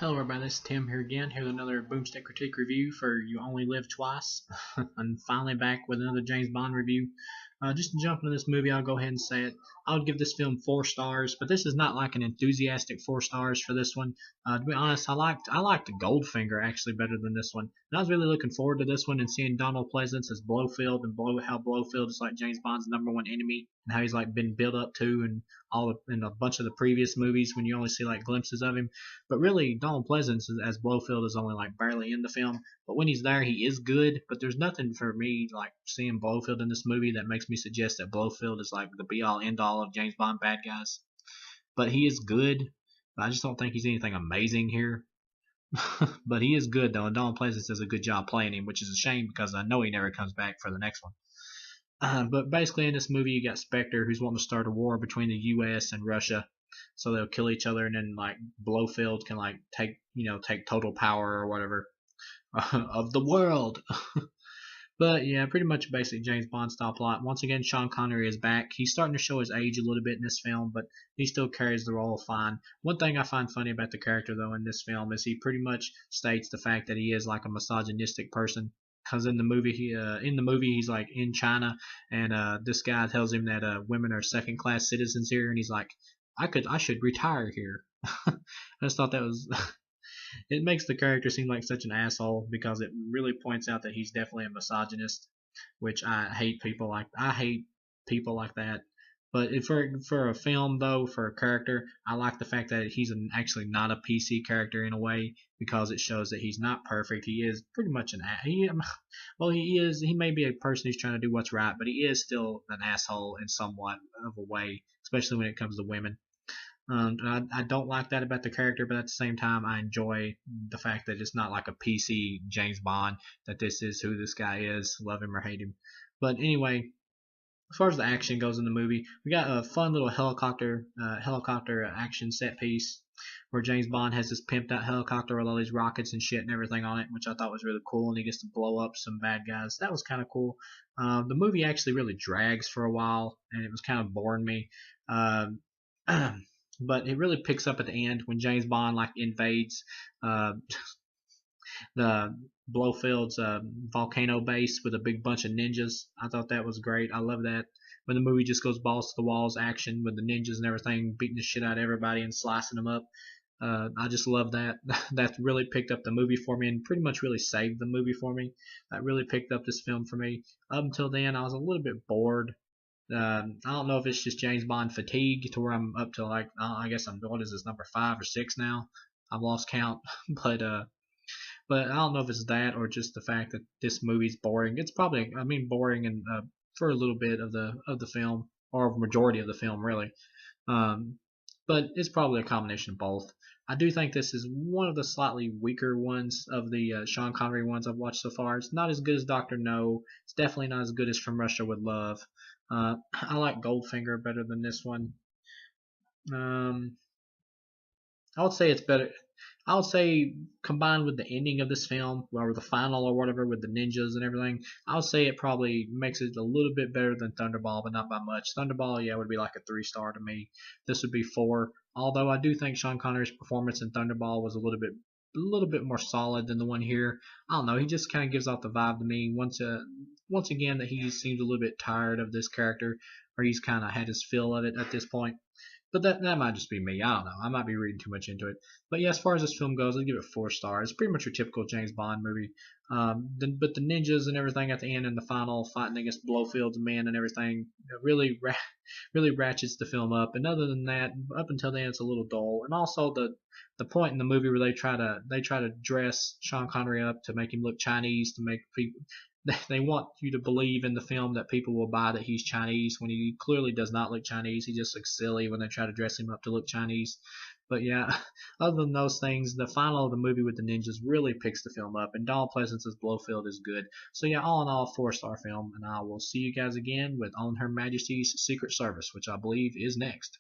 Hello everybody, this is Tim here again, here with another BoomStick critique review for You Only Live Twice. I'm finally back with another James Bond review. Just to jump into this movie, I'll go ahead and say it. I would give this film 4 stars, but this is not like an enthusiastic 4 stars for this one. To be honest, I liked Goldfinger actually better than this one. And I was really looking forward to this one and seeing Donald Pleasance as Blofeld and how Blofeld is like James Bond's #1 enemy and how he's like been built up to in a bunch of the previous movies when you only see like glimpses of him. But really, Donald Pleasance as Blofeld is only like barely in the film. But when he's there, he is good. But there's nothing for me like seeing Blofeld in this movie that makes me suggest that Blofeld is like the be all end all of James Bond bad guys. But he is good. But I just don't think he's anything amazing here. But he is good though, and Donald Pleasance does a good job playing him, which is a shame because I know he never comes back for the next one. But basically, in this movie, you got Spectre, who's wanting to start a war between the U.S. and Russia, so they'll kill each other, and then like Blofeld can like take total power or whatever of the world. But yeah, pretty much a basic James Bond style plot. Once again, Sean Connery is back. He's starting to show his age a little bit in this film, but he still carries the role fine. One thing I find funny about the character though in this film is he pretty much states the fact that he is like a misogynistic person. Because in the movie, he's like in China, and this guy tells him that women are second-class citizens here, and he's like, I should retire here. I just thought that was it makes the character seem like such an asshole because it really points out that he's definitely a misogynist, which I hate people like that. But for a film though, for a character, I like the fact that he's actually not a PC character in a way because it shows that he's not perfect. He is pretty much he may be a person who's trying to do what's right, but he is still an asshole in somewhat of a way, especially when it comes to women. I don't like that about the character, but at the same time, I enjoy the fact that it's not like a PC James Bond, that this is who this guy is, love him or hate him. But anyway, as far as the action goes in the movie, we got a fun little helicopter action set piece where James Bond has this pimped out helicopter with all these rockets and shit and everything on it, which I thought was really cool, and he gets to blow up some bad guys. That was kind of cool. The movie actually really drags for a while, and it was kind of boring me. Uh, but it really picks up at the end when James Bond like invades uh, the Blofeld's volcano base with a big bunch of ninjas. I thought that was great. I love that when the movie just goes balls to the walls action with the ninjas and everything beating the shit out of everybody and slicing them up. I just love that. That really picked up the movie for me and pretty much really saved the movie for me. That really picked up this film for me. Up until then, I was a little bit bored. I don't know if it's just James Bond fatigue to where I'm up to like I guess what is this, number 5 or 6 now? I've lost count, but I don't know if it's that or just the fact that this movie's boring. It's probably boring and for a little bit of the film or a majority of the film really. Um, but it's probably a combination of both. I do think this is one of the slightly weaker ones of the Sean Connery ones I've watched so far. It's not as good as Doctor No. It's definitely not as good as From Russia with Love. I like Goldfinger better than this one. Um, I would say it's better. I would say combined with the ending of this film, or the final or whatever, with the ninjas and everything, I would say it probably makes it a little bit better than Thunderball, but not by much. Thunderball, yeah, would be like a 3 star to me. This would be 4. Although I do think Sean Connery's performance in Thunderball was a little bit more solid than the one here. I don't know. He just kind of gives off the vibe to me once again that he seems a little bit tired of this character, or he's kind of had his fill of it at this point. But that might just be me. I don't know. I might be reading too much into it. But yeah, as far as this film goes, I'd give it 4 stars. It's pretty much your typical James Bond movie. But the ninjas and everything at the end and the final fighting against Blofeld's men and everything really ratchets the film up. And other than that, up until then, it's a little dull. And also the point in the movie where they try to dress Sean Connery up to make him look Chinese, to make people they want you to believe in the film that people will buy that he's Chinese when he clearly does not look Chinese. He just looks silly when they try to dress him up to look Chinese. But yeah, other than those things, the final of the movie with the ninjas really picks the film up, and Donald Pleasance's Blofeld is good. So yeah, all in all, 4 star film, and I will see you guys again with On Her Majesty's Secret Service, which I believe is next.